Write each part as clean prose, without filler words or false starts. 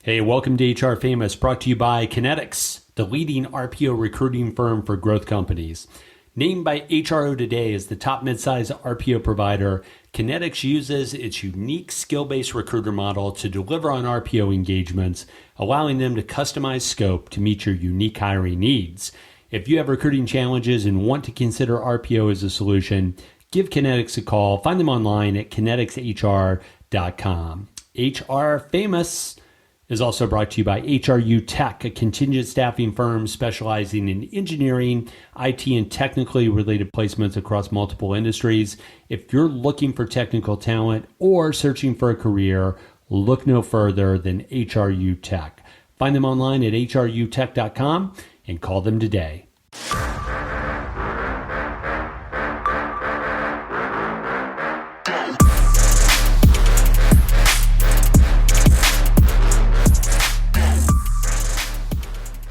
Hey, welcome to HR Famous, brought to you by Kinetics, the leading RPO recruiting firm for growth companies. Named by HRO Today as the top midsize RPO provider, Kinetics uses its unique skill-based recruiter model to deliver on RPO engagements, allowing them to customize scope to meet your unique hiring needs. If you have recruiting challenges and want to consider RPO as a solution, give Kinetics a call. Find them online at kineticshr.com. HR Famous is also brought to you by HRU Tech, a contingent staffing firm specializing in engineering, IT, and technically related placements across multiple industries. If you're looking for technical talent or searching for a career, look no further than HRU Tech. Find them online at hrutech.com and call them today.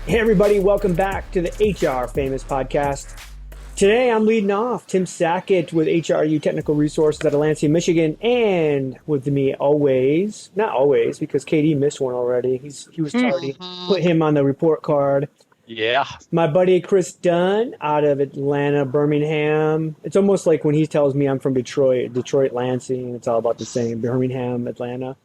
Hey everybody, welcome back to the HR Famous podcast. Today I'm leading off Tim Sackett with HRU Technical Resources out of Lansing, Michigan, and with me always, not always, because KD missed one already. He was tardy. Put him on the report card. Yeah. My buddy Kris Dunn out of Atlanta, Birmingham. It's almost like when he tells me I'm from Detroit, Lansing. It's all about the same. Birmingham, Atlanta.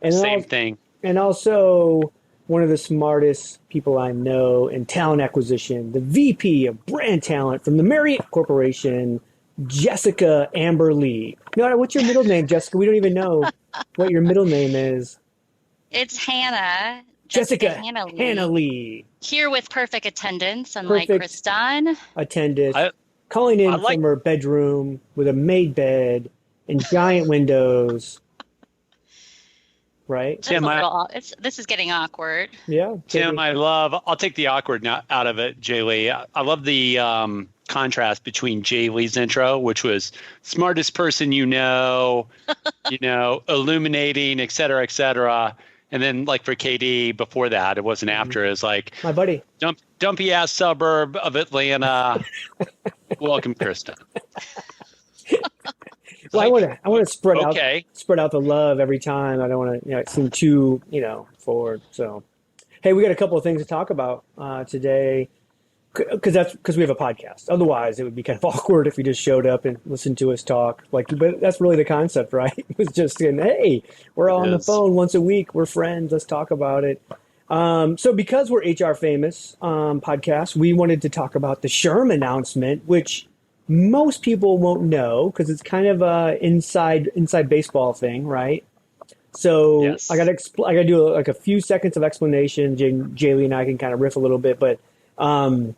And Same thing. And also one of the smartest people I know in talent acquisition, the VP of brand talent from the Marriott Corporation, Jessica Amber Lee. No, what's your middle name, Jessica? We don't even know what your middle name is. It's Hannah. Jessica Hannah Lee. Here with perfect attendance, unlike Kris Dunn. Attendance. Calling in from her bedroom with a made bed and giant windows. Right. Tim, this is getting awkward. Yeah. Tim, I'll take the awkward out of it, JLee. I love the contrast between JLee's intro, which was smartest person illuminating, et cetera, et cetera. And then like for KD before that, it wasn't after. It was like, my buddy, dumpy ass suburb of Atlanta. Welcome, Kristen. Well, I want to spread out the love every time. I don't want to seem too forward. So, hey, we got a couple of things to talk about today because we have a podcast. Otherwise, it would be kind of awkward if we just showed up and listened to us talk. But that's really the concept, right? It was just saying, hey, we're all on the phone once a week. We're friends. Let's talk about it. So because we're HR Famous podcast, we wanted to talk about the SHRM announcement, which most people won't know because it's kind of a inside baseball thing, right? So yes. I got to do like a few seconds of explanation. JLee and I can kind of riff a little bit, but so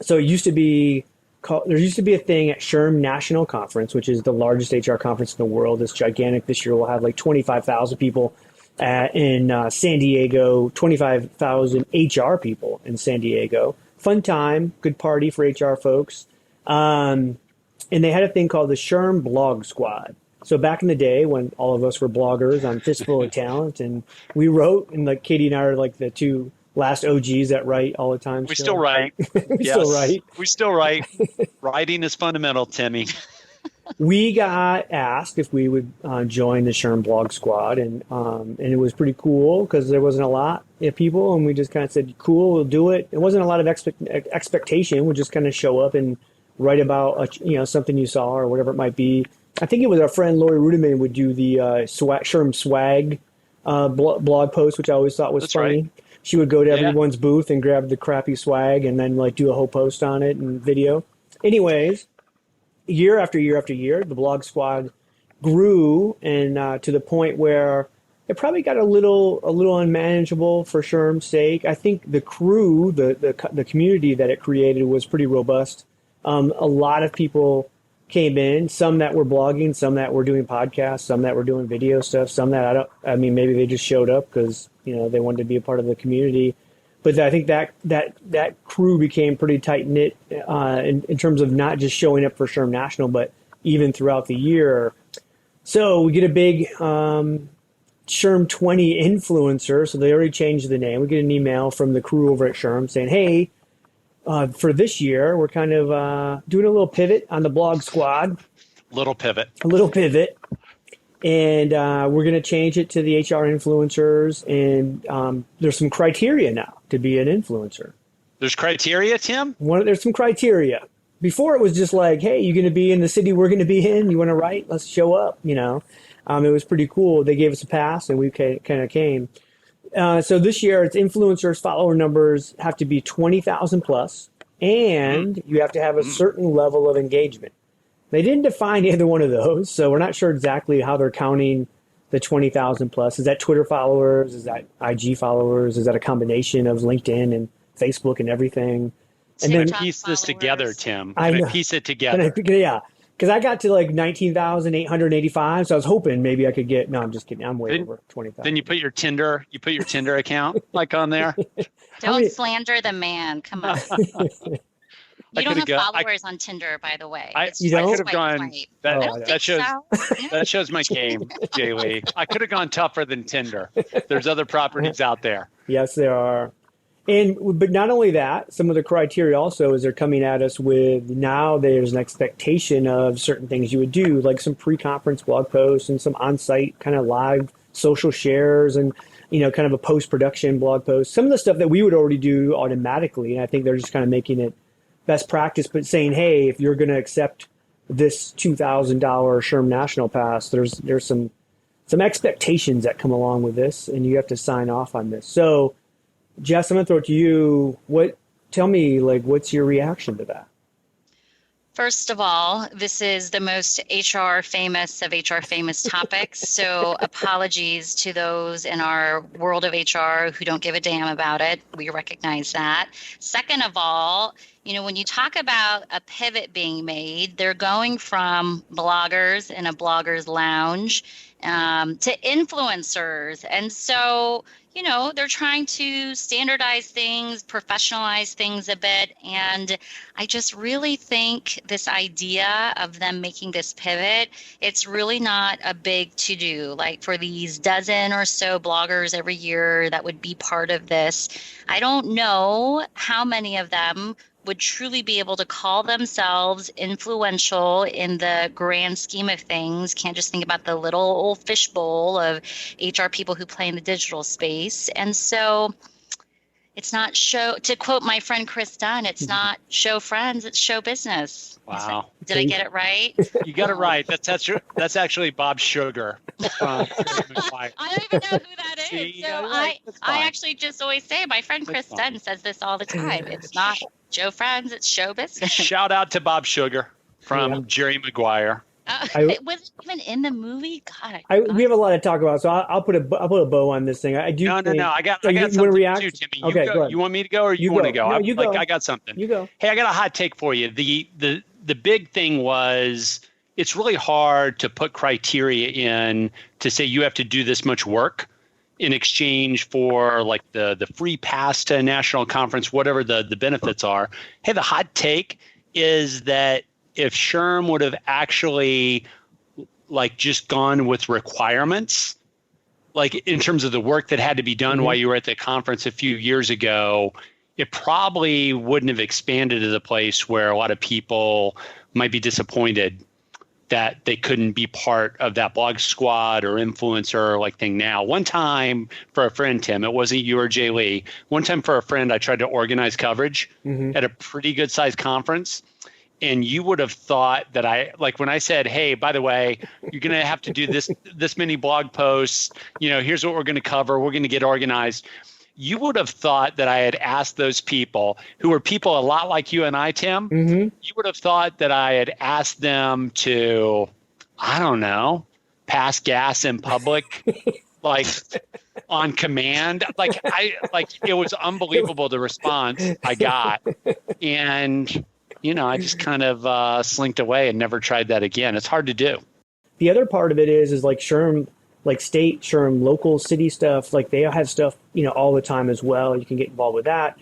there used to be a thing at SHRM National Conference, which is the largest HR conference in the world. It's gigantic. This year we'll have like 25,000 people in San Diego, 25,000 HR people in San Diego. Fun time, good party for HR folks. And they had a thing called the SHRM Blog Squad. So back in the day when all of us were bloggers on Fistful of Talent, and we wrote, and like Katie and I are like the two last OGs that write all the time. We still write. We still write. Writing is fundamental, Timmy. We got asked if we would join the SHRM Blog Squad, and it was pretty cool because there wasn't a lot of people, and we just kind of said, cool, we'll do it. It wasn't a lot of expectation. We'll just kind of show up and write about something you saw or whatever it might be. I think it was our friend Lori Rudiman would do the SHRM swag blog post, which I always thought was funny. Right. She would go to everyone's booth and grab the crappy swag and then like do a whole post on it and video. Anyways, year after year after year, the blog squad grew and to the point where it probably got a little unmanageable for SHRM's sake. I think the crew, the community that it created was pretty robust. A lot of people came in, some that were blogging, some that were doing podcasts, some that were doing video stuff, some that maybe they just showed up because, they wanted to be a part of the community. But I think that crew became pretty tight knit in terms of not just showing up for SHRM National, but even throughout the year. So we get a big SHRM 20 influencer. So they already changed the name. We get an email from the crew over at SHRM saying, hey, for this year, we're kind of doing a little pivot on the blog squad. A little pivot. And we're going to change it to the HR influencers. And there's some criteria now to be an influencer. There's criteria, Tim? There's some criteria. Before it was just like, hey, you're going to be in the city we're going to be in. You want to write? Let's show up, you know. It was pretty cool. They gave us a pass, and we kind of came. So this year, it's influencers, follower numbers have to be 20,000 plus, and you have to have a certain level of engagement. They didn't define either one of those, so we're not sure exactly how they're counting the 20,000 plus. Is that Twitter followers? Is that IG followers? Is that a combination of LinkedIn and Facebook and everything? And then piece this together, Tim. I piece it together. Yeah, because I got to like 19,885, so I was hoping maybe I could get. No, I'm just kidding. I'm way over 20,000. Then you put your Tinder account like on there. Don't slander the man. Come on. You don't have followers on Tinder, by the way. I could have gone. That shows my game, JLee. I could have gone tougher than Tinder. There's other properties out there. Yes, there are. But not only that, some of the criteria also is they're coming at us with now there's an expectation of certain things you would do, like some pre-conference blog posts and some on-site kind of live social shares and, you know, kind of a post-production blog post. Some of the stuff that we would already do automatically, and I think they're just kind of making it best practice, but saying, hey, if you're going to accept this $2,000 SHRM National Pass, there's some expectations that come along with this, and you have to sign off on this. So, Jess, I'm going to throw it to you. Tell me, like, what's your reaction to that? First of all, this is the most HR famous of HR famous topics. So apologies to those in our world of HR who don't give a damn about it. We recognize that. Second of all, you know, when you talk about a pivot being made, they're going from bloggers in a blogger's lounge to influencers. And so, you know, they're trying to standardize things, professionalize things a bit. And I just really think this idea of them making this pivot, it's really not a big to-do. Like for these dozen or so bloggers every year that would be part of this, I don't know how many of them would truly be able to call themselves influential in the grand scheme of things. Can't just think about the little old fishbowl of HR people who play in the digital space. And so it's not to quote my friend Kris Dunn, it's not show friends, it's show business. Wow. Did I get it right? You got it right. That's actually Bob Sugar. I don't even know who that is. See, so I actually just always say, my friend Kris Dunn says this all the time. It's not show friends, it's show business. Shout out to Bob Sugar from Jerry Maguire. It wasn't even in the movie. God, we have a lot to talk about, so I'll put a bow on this thing. I do. No. I got you something want to react? too, Timmy. Okay, go. You want me to go or you want to go? No, you go. I got something. You go. Hey, I got a hot take for you. The big thing was it's really hard to put criteria in to say you have to do this much work in exchange for like the free pass to a national conference, whatever the benefits are. Hey, the hot take is that if SHRM would have actually like just gone with requirements, like in terms of the work that had to be done while you were at the conference a few years ago, it probably wouldn't have expanded to the place where a lot of people might be disappointed that they couldn't be part of that blog squad or influencer like thing now. One time for a friend, Tim, it wasn't you or JLee. One time for a friend, I tried to organize coverage at a pretty good sized conference. And you would have thought that when I said, hey, by the way, you're going to have to do this many blog posts, you know, here's what we're going to cover. We're going to get organized. You would have thought that I had asked those people who were people a lot like you and I, Tim. You would have thought that I had asked them to, I don't know, pass gas in public, like on command. It was unbelievable the response I got. And you know, I just kind of slinked away and never tried that again. It's hard to do. The other part of it is like SHRM, like state SHRM, local city stuff, like they have stuff, you know, all the time as well. You can get involved with that.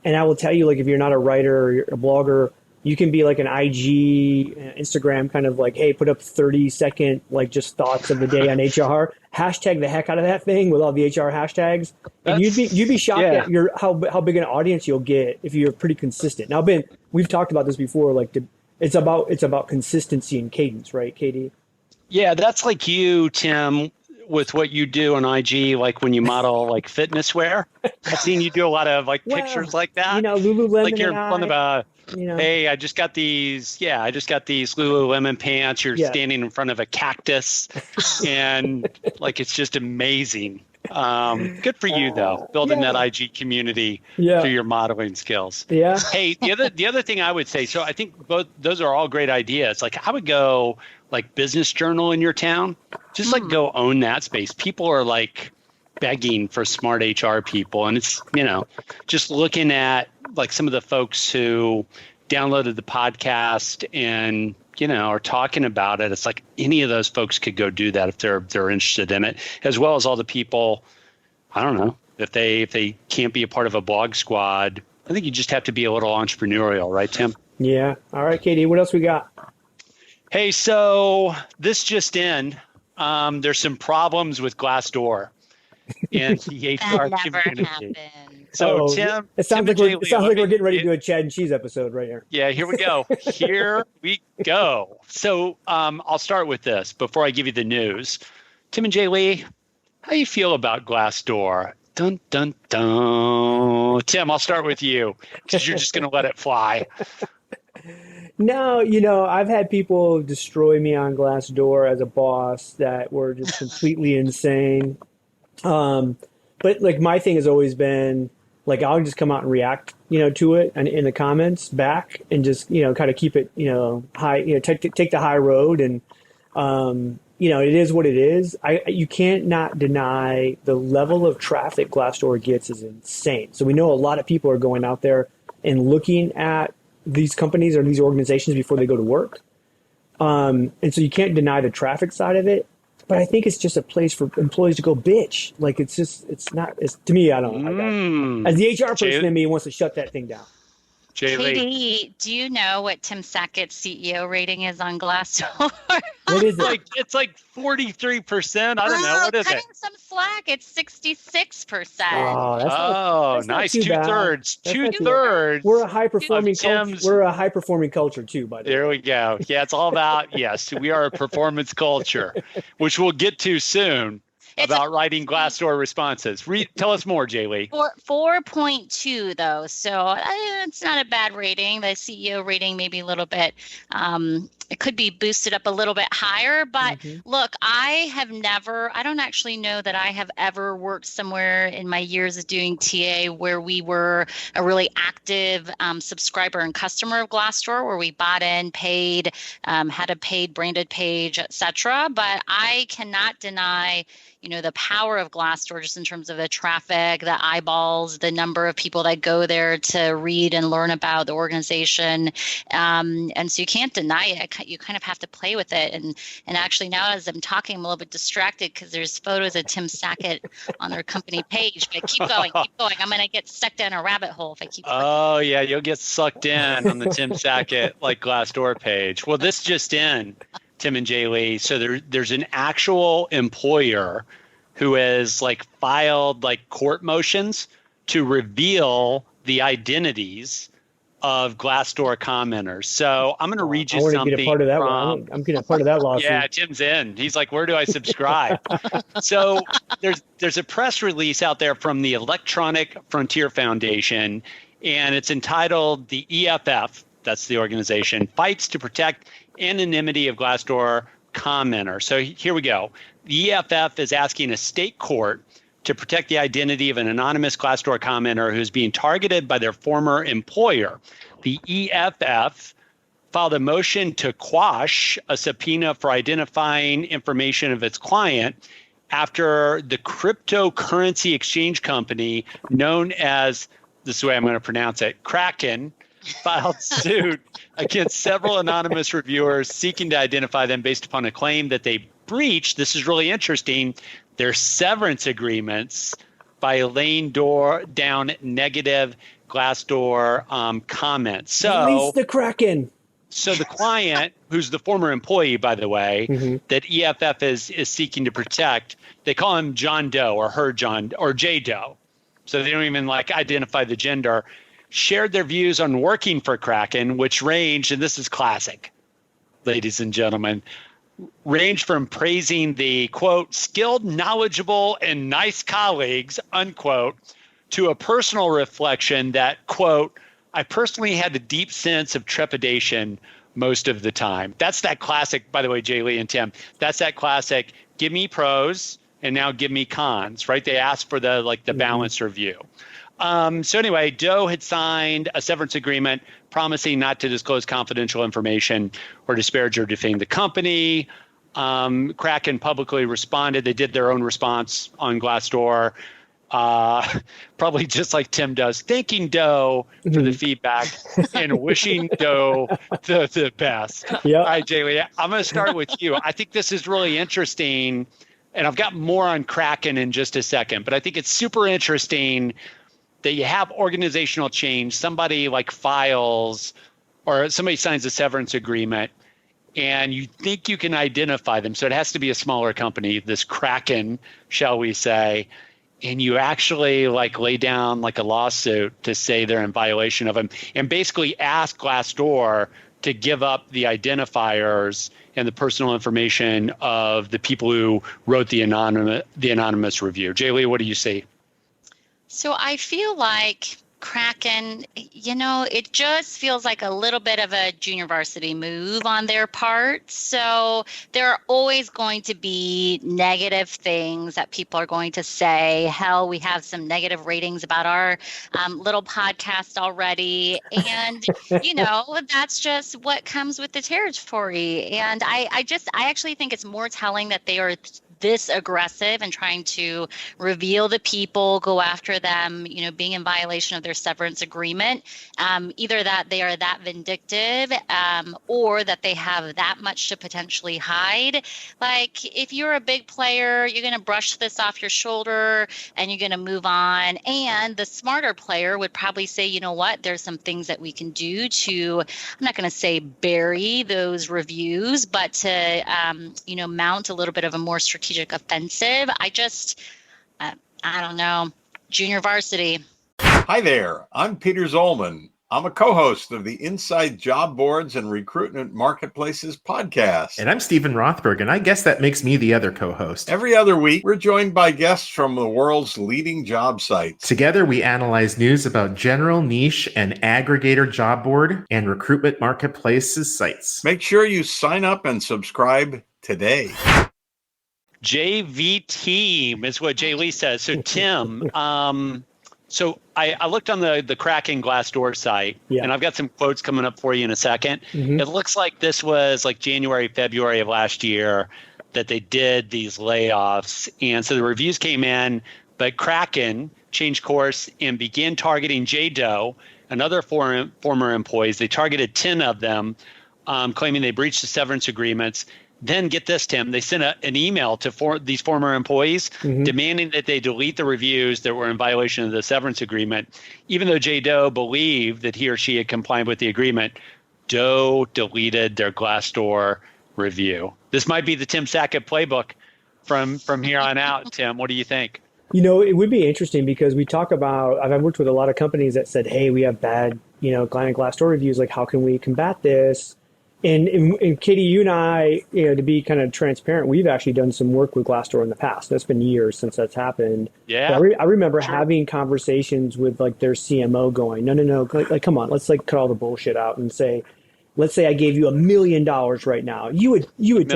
And I will tell you, like, if you're not a writer or you're a blogger, you can be like an IG, Instagram kind of like, hey, put up 30-second, like just thoughts of the day on HR. Hashtag the heck out of that thing with all the HR hashtags. And you'd be shocked at how big an audience you'll get if you're pretty consistent. Now, Ben, we've talked about this before. Like, it's about consistency and cadence, right, Katie? Yeah, that's like you, Tim, with what you do on IG, like when you model like fitness wear. I've seen you do a lot of like Well, pictures like that. Like Lululemon you're and in front of I, a, you know, hey, I just got these Lululemon pants. You're yeah, standing in front of a cactus, and like it's just amazing. Good for you though, building that yeah, IG community yeah, through your modeling skills. yeah. Hey, the other thing I would say, so I think both those are all great ideas. Like I would go like business journal in your town, just like go own that space. People are like begging for smart HR people, and it's just looking at like some of the folks who downloaded the podcast and are talking about it. It's like any of those folks could go do that if they're interested in it, as well as all the people. I don't know if they can't be a part of a blog squad. I think you just have to be a little entrepreneurial, right, Tim? Yeah. All right, Katie, what else we got? Hey, so this just in, there's some problems with Glassdoor in the HR That never community. happened. So Uh-oh. Tim, It sounds Tim like and we're JLee, getting ready to do a Chad and Cheese episode right here. Yeah, here we go. Here we go. So I'll start with this before I give you the news. Tim and JLee, how you feel about Glassdoor? Dun, dun, dun. Tim, I'll start with you because you're just going to let it fly. No, I've had people destroy me on Glassdoor as a boss that were just completely insane. But like my thing has always been like I'll just come out and react, to it and in the comments back and just kind of keep it, high, take the high road and it is what it is. You can't not deny the level of traffic Glassdoor gets is insane. So we know a lot of people are going out there and looking at these companies or these organizations before they go to work. And so you can't deny the traffic side of it. But I think it's just a place for employees to go bitch. Like it's to me, I don't know. As the HR person in me wants to shut that thing down. JLee. Katie, do you know what Tim Sackett's CEO rating is on Glassdoor? What is it? It's like 43%. I don't know. What is cutting it? some slack. It's 66%. Oh, that's Nice. not too bad. Two-thirds. That's not too bad. Two-thirds. We're a high performing of culture. Tim's- We're a high performing culture too, by the way. There we go. Yeah, it's all about, yes, we are a performance culture, which we'll get to soon about writing Glassdoor responses. Tell us more, JLee. 4.2 though, so it's not a bad rating. The CEO rating maybe a little bit. It could be boosted up a little bit higher, but look, I don't actually know that I have ever worked somewhere in my years of doing TA where we were a really active subscriber and customer of Glassdoor, where we bought in, paid, had a paid branded page, etc. But I cannot deny the power of Glassdoor just in terms of the traffic, the eyeballs, the number of people that go there to read and learn about the organization. And so you can't deny it. You kind of have to play with it. And actually now as I'm talking, I'm a little bit distracted because there's photos of Tim Sackett on their company page. But keep going. I'm going to get stuck down a rabbit hole if I keep going. Oh, yeah. You'll get sucked in on the Tim Sackett Glassdoor page. Well, this just in, Tim and JLee. So there's an actual employer who has filed court motions to reveal the identities of Glassdoor commenters. So I'm going to read you something. Get a part of that one. I'm getting a part of that lawsuit. Yeah, Tim's in. He's like, where do I subscribe? So there's a press release out there from the Electronic Frontier Foundation, and it's entitled "The EFF." That's the organization, fights to protect anonymity of Glassdoor commenter. So here we go. The EFF is asking a state court to protect the identity of an anonymous Glassdoor commenter who's being targeted by their former employer. The EFF filed a motion to quash a subpoena for identifying information of its client after the cryptocurrency exchange company known as, this is the way I'm going to pronounce it, Kraken, filed suit against several anonymous reviewers seeking to identify them based upon a claim that they breached, this is really interesting, their severance agreements by laying down negative Glassdoor comments. So release the Kraken. So the client, who's the former employee, by the way, that EFF is seeking to protect, they call him John Doe or her John or J Doe. So they don't even identify the gender. Shared their views on working for Kraken, which ranged, and this is classic, ladies and gentlemen, range from praising the, quote, skilled, knowledgeable, and nice colleagues, unquote, to a personal reflection that, quote, I personally had a deep sense of trepidation most of the time. That's that classic, by the way, JLee and Tim, that's that classic, give me pros and now give me cons, right? They asked for the balanced review. So anyway, Doe had signed a severance agreement promising not to disclose confidential information or disparage or defame the company. Kraken publicly responded. They did their own response on Glassdoor, probably just like Tim does, thanking Doe for the feedback and wishing Doe the best. Yep. All right, JLee, I'm going to start with you. I think this is really interesting, and I've got more on Kraken in just a second, but I think it's super interesting that you have organizational change, somebody like files or somebody signs a severance agreement and you think you can identify them. So it has to be a smaller company, this Kraken, shall we say, and you actually lay down a lawsuit to say they're in violation of them and basically ask Glassdoor to give up the identifiers and the personal information of the people who wrote the anonymous review. JLee, what do you see? So I feel like Kraken, it just feels like a little bit of a junior varsity move on their part. So there are always going to be negative things that people are going to say. Hell, we have some negative ratings about our little podcast already. And, that's just what comes with the territory. And I actually think it's more telling that they are this aggressive and trying to reveal the people, go after them, being in violation of their severance agreement, either that they are that vindictive or that they have that much to potentially hide. If you're a big player, you're going to brush this off your shoulder and you're going to move on. And the smarter player would probably say, you know what, there's some things that we can do to, I'm not going to say bury those reviews, but to, mount a little bit of a more strategic offensive. I don't know, junior varsity. Hi there, I'm Peter Zollman. I'm a co-host of the Inside Job Boards and Recruitment Marketplaces podcast. And I'm Stephen Rothberg, and I guess that makes me the other co-host. Every other week, we're joined by guests from the world's leading job sites. Together, we analyze news about general, niche, and aggregator job board and recruitment marketplaces sites. Make sure you sign up and subscribe today. JV team is what JLee says. So Tim, so I looked on the Kraken Glassdoor site, and I've got some quotes coming up for you in a second. Mm-hmm. It looks like this was January, February of last year that they did these layoffs. And so the reviews came in, but Kraken changed course and began targeting Doe and other former employees. They targeted 10 of them, claiming they breached the severance agreements. Then get this, Tim, they sent an email to these former employees demanding that they delete the reviews that were in violation of the severance agreement. Even though Doe believed that he or she had complied with the agreement, Doe deleted their Glassdoor review. This might be the Tim Sackett playbook from here on out. Tim, what do you think? It would be interesting because we talk about, I've worked with a lot of companies that said, hey, we have bad, client Glassdoor reviews. How can we combat this? And Katie, you and I, to be kind of transparent, we've actually done some work with Glassdoor in the past. That's been years since that's happened. Yeah. I remember having conversations with their CMO going, no, come on, let's cut all the bullshit out and say, let's say I gave you $1 million right now. You would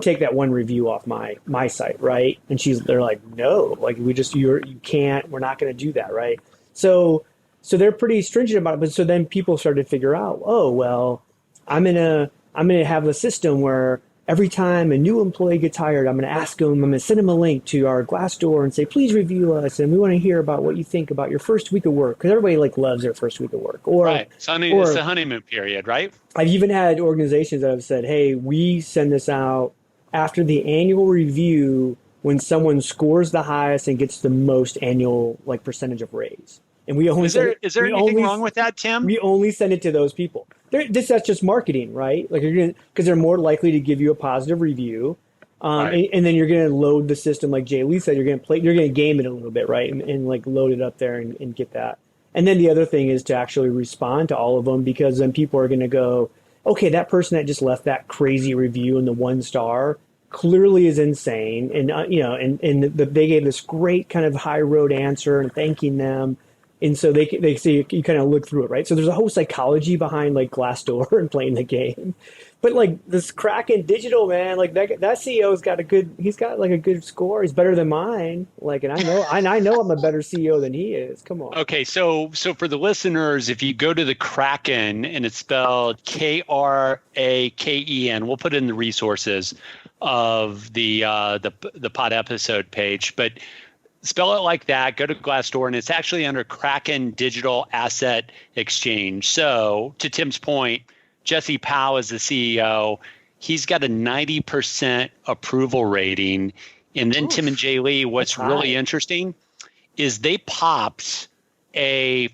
take that one review off my site, right? And they're like, no, you can't, we're not going to do that, right? So they're pretty stringent about it. But so then people started to figure out, oh, well, I'm gonna have a system where every time a new employee gets hired, I'm gonna ask them, I'm gonna send them a link to our Glassdoor and say, please review us, and we want to hear about what you think about your first week of work, because everybody loves their first week of work. Right, it's the honeymoon period, right? I've even had organizations that have said, hey, we send this out after the annual review when someone scores the highest and gets the most annual percentage of raise. And we only is there anything wrong with that, Tim? We only send it to those people. That's just marketing, right? Because they're more likely to give you a positive review, right. and then you're going to load the system, like JLee said. You're going to game it a little bit, right? And load it up there and get that. And then the other thing is to actually respond to all of them, because then people are going to go, okay, that person that just left that crazy review in the 1 star clearly is insane. And, they gave this great kind of high road answer and thanking them. And so they say you kind of look through it, right? So there's a whole psychology behind like Glassdoor and playing the game. But like this Kraken Digital, man, like that CEO's got he's got like a good score. He's better than mine. Like, and I know I'm a better CEO than he is. Come on. Okay, so for the listeners, if you go to the Kraken and it's spelled Kraken, we'll put it in the resources of the pod episode page, but spell it like that. Go to Glassdoor, and it's actually under Kraken Digital Asset Exchange. So to Tim's point, Jesse Powell is the CEO. He's got a 90% approval rating. And then Tim and JLee, what's really interesting is they popped even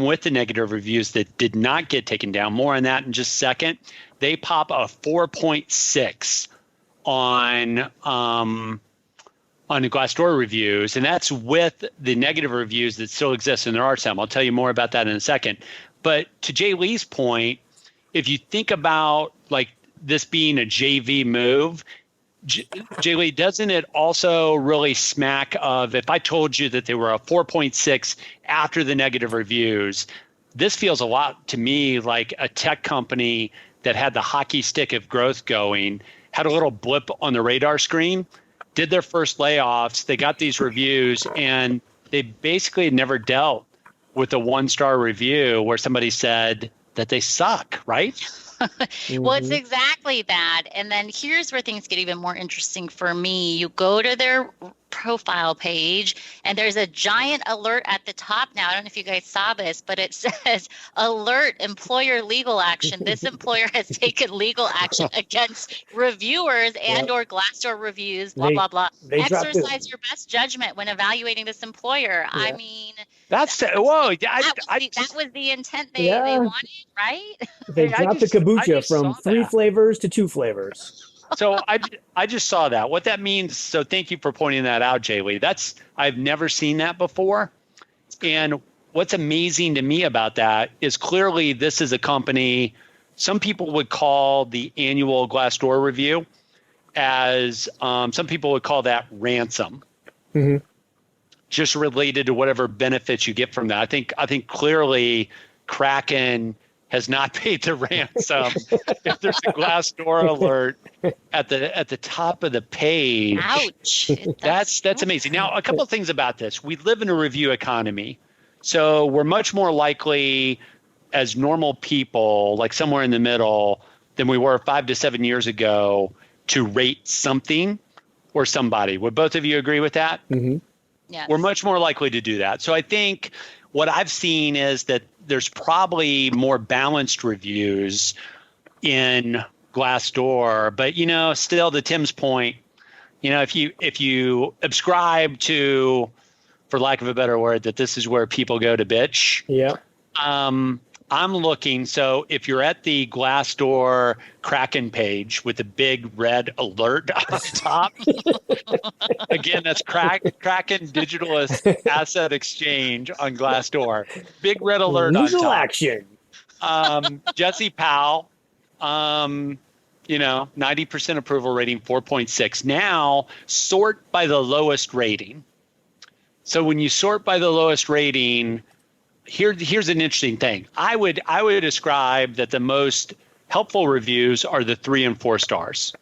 with the negative reviews that did not get taken down, more on that in just a second, they pop a 4.6 on the Glassdoor reviews, and that's with the negative reviews that still exist, and there are some. I'll tell you more about that in a second. But to JLee's point, if you think about like this being a JV move, JLee, doesn't it also really smack of, if I told you that they were a 4.6 after the negative reviews, this feels a lot to me like a tech company that had the hockey stick of growth going, had a little blip on the radar screen, did their first layoffs, they got these reviews, and they basically never dealt with a 1-star review where somebody said that they suck, right? Well, it's exactly that. And then here's where things get even more interesting for me. You go to their profile page and there's a giant alert at the top now. I don't know if you guys saw this, but it says alert employer legal action. This employer has taken legal action against reviewers and or Glassdoor reviews, blah, blah, blah. Exercise your best judgment when evaluating this employer. Yeah. I mean, that was the intent they wanted, right? They dropped the kombucha from 3 flavors to 2 flavors. So I just saw that. What that means, so thank you for pointing that out, JLee. I've never seen that before. And what's amazing to me about that is clearly this is a company, some people would call the annual Glassdoor review as, some people would call that ransom. Mm-hmm. Just related to whatever benefits you get from that. I think clearly Kraken has not paid the ransom. If there's a Glassdoor alert at the top of the page, ouch! That's amazing. Now, a couple of things about this: we live in a review economy, so we're much more likely, as normal people, like somewhere in the middle, than we were 5 to 7 years ago to rate something or somebody. Would both of you agree with that? Mm-hmm. Yes. We're much more likely to do that. So I think what I've seen is that there's probably more balanced reviews in Glassdoor, but still to Tim's point, if you subscribe to, for lack of a better word, that this is where people go to bitch. Yeah. I'm looking. So if you're at the Glassdoor Kraken page with a big red alert on the top, again, that's Kraken Digital Asset Exchange on Glassdoor. Big red alert Legal on top. Action. Jesse Powell, 90% approval rating, 4.6. Now sort by the lowest rating. So when you sort by the lowest rating, here's an interesting thing. I would describe that the most helpful reviews are the 3 and 4 stars,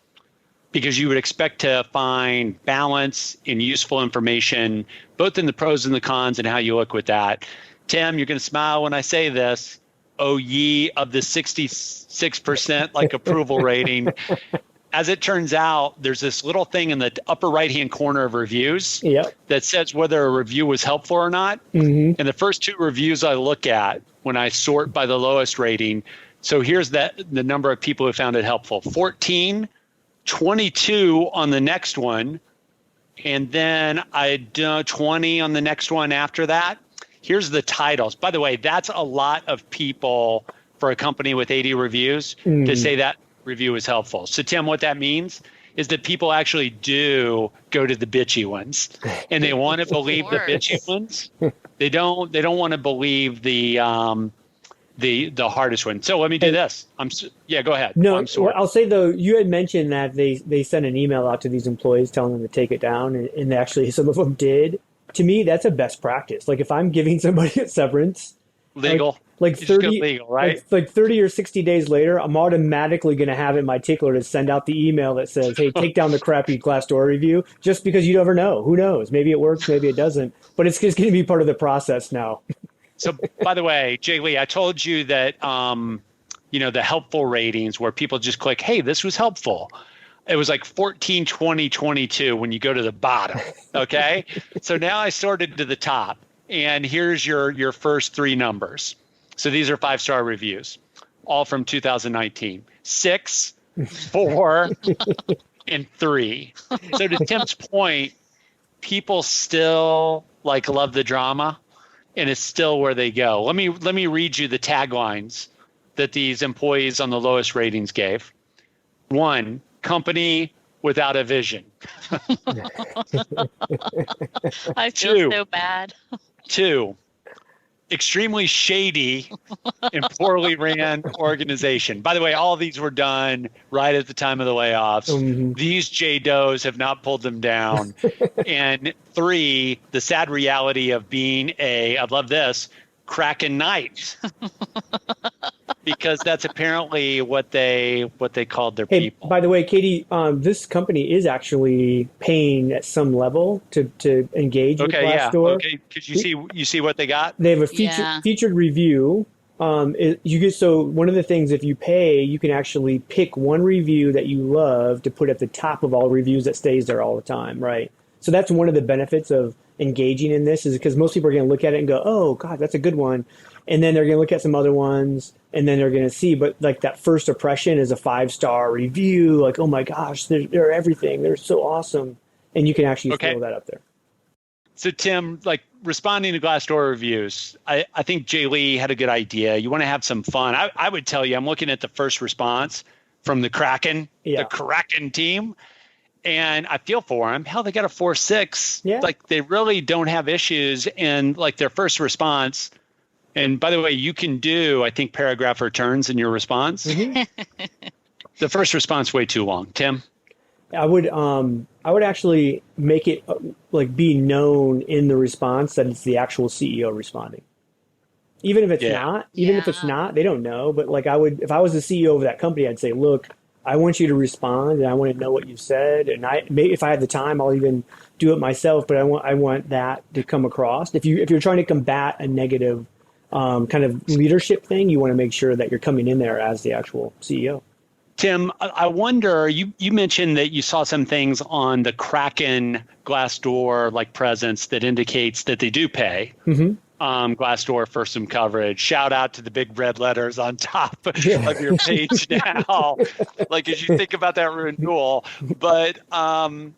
because you would expect to find balance and useful information, both in the pros and the cons and how you look with that. Tim, you're going to smile when I say this. Oh, ye of the 66% like approval rating. As it turns out, there's this little thing in the upper right-hand corner of reviews that says whether a review was helpful or not. Mm-hmm. And the first 2 reviews I look at when I sort by the lowest rating. So here's the number of people who found it helpful. 14, 22 on the next one, and then 20 on the next one after that. Here's the titles. By the way, that's a lot of people for a company with 80 reviews to say that review is helpful. So Tim, what that means is that people actually do go to the bitchy ones, and they want to believe the bitchy ones. They don't want to believe the the hardest one. So let me do this. Yeah, go ahead. No, I'm sorry. I'll say though, you had mentioned that they sent an email out to these employees telling them to take it down, and actually some of them did. To me, that's a best practice. Like if I'm giving somebody a severance, Legal. like You just go 30, legal, right? like 30 or 60 days later, I'm automatically going to have in my tickler to send out the email that says, "Hey, take down the crappy Glassdoor review," just because you never know. Who knows? Maybe it works, maybe it doesn't. But it's just going to be part of the process now. So, by the way, JLee, I told you that, the helpful ratings where people just click, hey, this was helpful. It was like 14, 20, 22 when you go to the bottom. Okay. So now I sorted to the top, and here's your first three numbers. So these are 5-star reviews, all from 2019, 6, 4, and 3. So to Tim's point, people still love the drama. And it's still where they go. Let me read you the taglines that these employees on the lowest ratings gave. 1, company without a vision. I feel so bad. 2, extremely shady and poorly ran organization. By the way, all of these were done right at the time of the layoffs. Mm-hmm. These J-Does have not pulled them down. And 3, the sad reality of being I love this, Kraken Knight. Because that's apparently what they called their people. By the way, Katie, this company is actually paying at some level to engage with Glassdoor. Okay, because you see what they got? They have a featured review. So one of the things, if you pay, you can actually pick one review that you love to put at the top of all reviews that stays there all the time, right? So that's one of the benefits of engaging in this, is because most people are going to look at it and go, "Oh God, that's a good one," and then they're going to look at some other ones, and then they're going to see. But like that first impression is a 5-star review. Like, oh my gosh, they're everything. They're so awesome, and you can actually throw that up there. So Tim, responding to Glassdoor reviews, I think JLee had a good idea. You want to have some fun. I would tell you, I'm looking at the first response from the Kraken team, and I feel for them. Hell, they got a 4.6. Yeah. They really don't have issues. And their first response, and by the way, you can do, I think, paragraph returns in your response. Mm-hmm. The first response way too long. Tim? I would actually make it be known in the response that it's the actual CEO responding. Even if it's not, they don't know. But if I was the CEO of that company, I'd say, look, I want you to respond, and I want to know what you said. And if I have the time, I'll even do it myself. But I want that to come across. If you're trying to combat a negative kind of leadership thing, you want to make sure that you're coming in there as the actual CEO. Tim, I wonder, you mentioned that you saw some things on the Kraken Glassdoor presence that indicates that they do pay Glassdoor for some coverage. Shout out to the big red letters on top of your page now, as you think about that renewal. But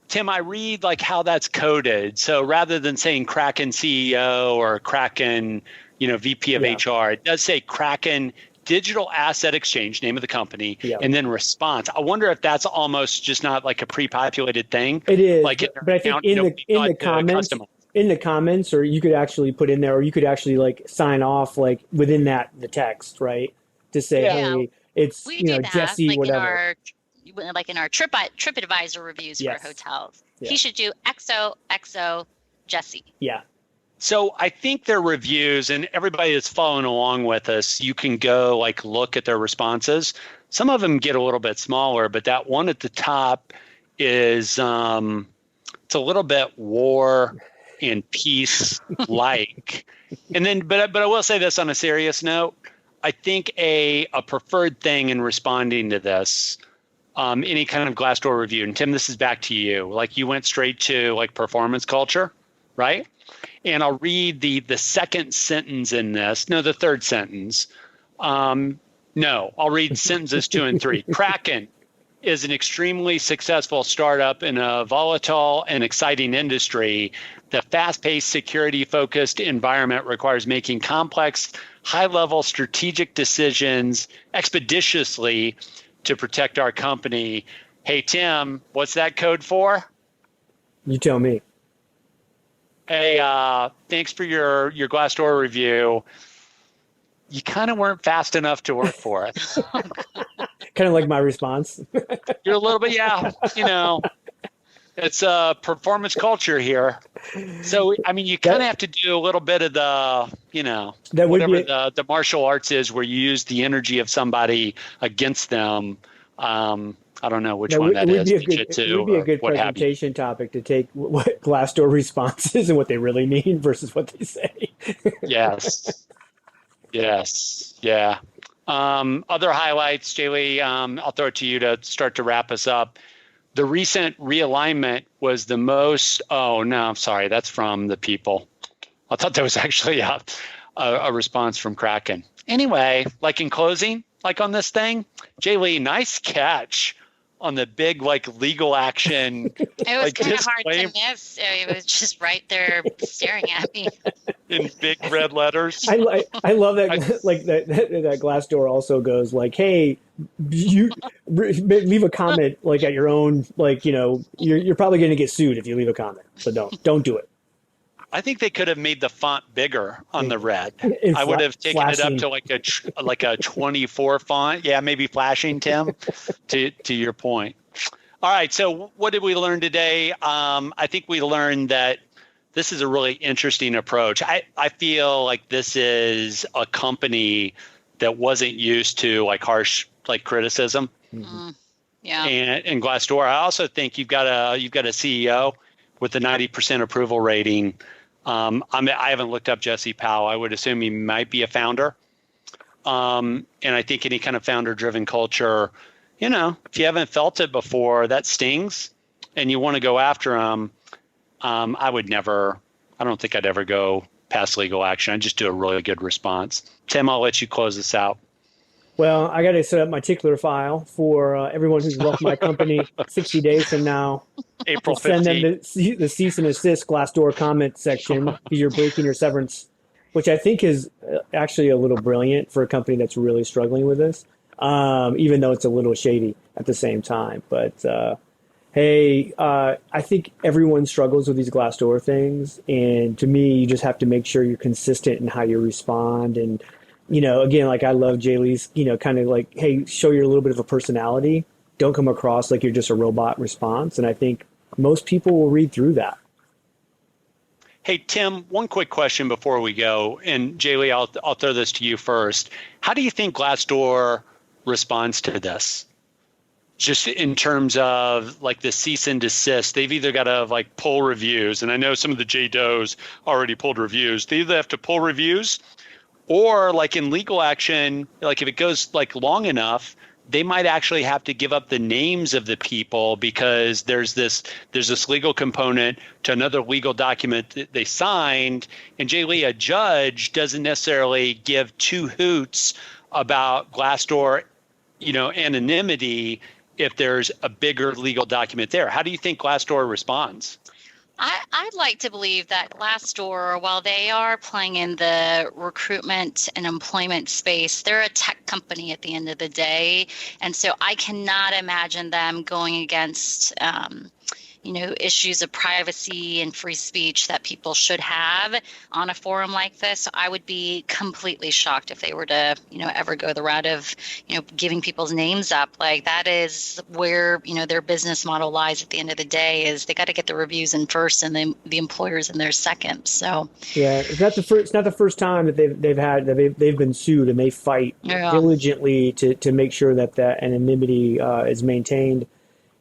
Tim, I read how that's coded. So rather than saying Kraken CEO or Kraken, VP of HR, it does say Kraken Digital Asset Exchange, name of the company, and then response. I wonder if that's almost just not a pre-populated thing. It is, but I think in the comments, or you could actually put in there, or you could actually sign off within the text, right? To say, hey, it's Jesse, whatever. In our TripAdvisor reviews for hotels, he should do XOXO Jesse. Yeah. So I think their reviews, and everybody that's following along with us, you can go look at their responses. Some of them get a little bit smaller, but that one at the top is it's a little bit war and peace And then, but I will say this on a serious note. I think a preferred thing in responding to this, any kind of Glassdoor review, and Tim, this is back to you. You went straight to performance culture, right? And I'll read the second sentence in this. No, the third sentence. No, I'll read sentences 2 and 3. Kraken is an extremely successful startup in a volatile and exciting industry. The fast-paced, security-focused environment requires making complex, high-level strategic decisions expeditiously to protect our company. Hey, Tim, what's that code for? You tell me. Hey, thanks for your Glassdoor review. you kind of weren't fast enough to work for us. Kind of like my response. You're a little bit, yeah, it's a performance culture here. So, I mean, you kind of have to do a little bit of the, That would whatever be the martial arts is where you use the energy of somebody against them. I don't know which one that is. It would be a good presentation topic to take what Glassdoor responses and what they really mean versus what they say. Yes. Yeah. Other highlights, JLee, I'll throw it to you to start to wrap us up. The recent realignment was the most, oh, no, I'm sorry. That's from the people. I thought that was actually a response from Kraken. Anyway, like in closing, like on this thing, JLee, nice catch on the big legal action. It was kind of hard to miss. It was just right there staring at me in big red letters. I love that. That Glassdoor also goes hey, you leave a comment at your own you're probably going to get sued if you leave a comment. So don't do it. I think they could have made the font bigger on the red. I would have taken it up to a 24 font. Yeah, maybe flashing, Tim, to your point. All right, so what did we learn today? I think we learned that this is a really interesting approach. I feel like this is a company that wasn't used to harsh criticism. Mm-hmm. Yeah. And Glassdoor, I also think you've got a CEO with a 90% approval rating. I haven't looked up Jesse Powell. I would assume he might be a founder. And I think any kind of founder-driven culture, if you haven't felt it before, that stings, and you want to go after them. I don't think I'd ever go past legal action. I'd just do a really good response. Tim, I'll let you close this out. Well, I got to set up my tickler file for everyone who's left my company 60 days from now. April 15th. Send them the cease and assist Glassdoor comment section because you're breaking your severance, which I think is actually a little brilliant for a company that's really struggling with this, even though it's a little shady at the same time. But hey, I think everyone struggles with these Glassdoor things. And to me, you just have to make sure you're consistent in how you respond. And again, I love JLee's, kind of hey, show you a little bit of a personality. Don't come across like you're just a robot response. And I think most people will read through that. Hey, Tim, one quick question before we go. And JLee, I'll throw this to you first. How do you think Glassdoor responds to this? Just in terms of the cease and desist, they've either got to pull reviews. And I know some of the JDOs already pulled reviews. They either have to pull reviews or in legal action, if it goes long enough, they might actually have to give up the names of the people because there's this legal component to another legal document that they signed. And JLee, a judge doesn't necessarily give two hoots about Glassdoor, anonymity if there's a bigger legal document there. How do you think Glassdoor responds? I'd like to believe that Glassdoor, while they are playing in the recruitment and employment space, they're a tech company at the end of the day. And so I cannot imagine them going against, issues of privacy and free speech that people should have on a forum like this. So I would be completely shocked if they were to, ever go the route of, giving people's names up. That is where, their business model lies at the end of the day is they got to get the reviews in first and then the employers in their second. So yeah, it's not the first time that they've been sued, and they fight diligently to make sure that anonymity is maintained.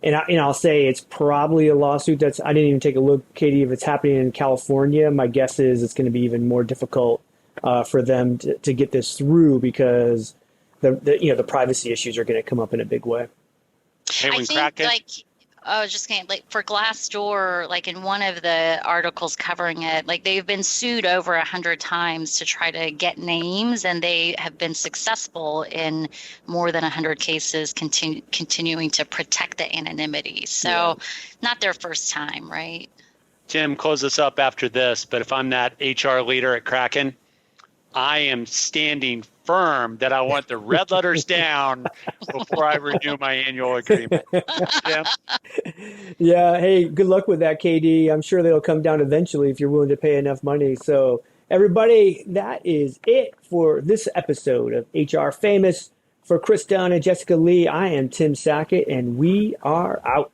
And I'll say it's probably a lawsuit I didn't even take a look, Katie, if it's happening in California. My guess is it's going to be even more difficult for them to get this through because the privacy issues are going to come up in a big way. Hey, I think I was just going for Glassdoor, in one of the articles covering it, they've been sued over 100 times to try to get names, and they have been successful in more than 100 cases, continuing to protect the anonymity. So not their first time, right? Tim, close us up after this, but if I'm that HR leader at Kraken, I am standing firm that I want the red letters down before I renew my annual agreement. Tim? Yeah. Hey, good luck with that, KD. I'm sure that'll come down eventually if you're willing to pay enough money. So Everybody, that is it for this episode of HR Famous. For Kris Dunn and Jessica Lee, I am Tim Sackett, and we are out.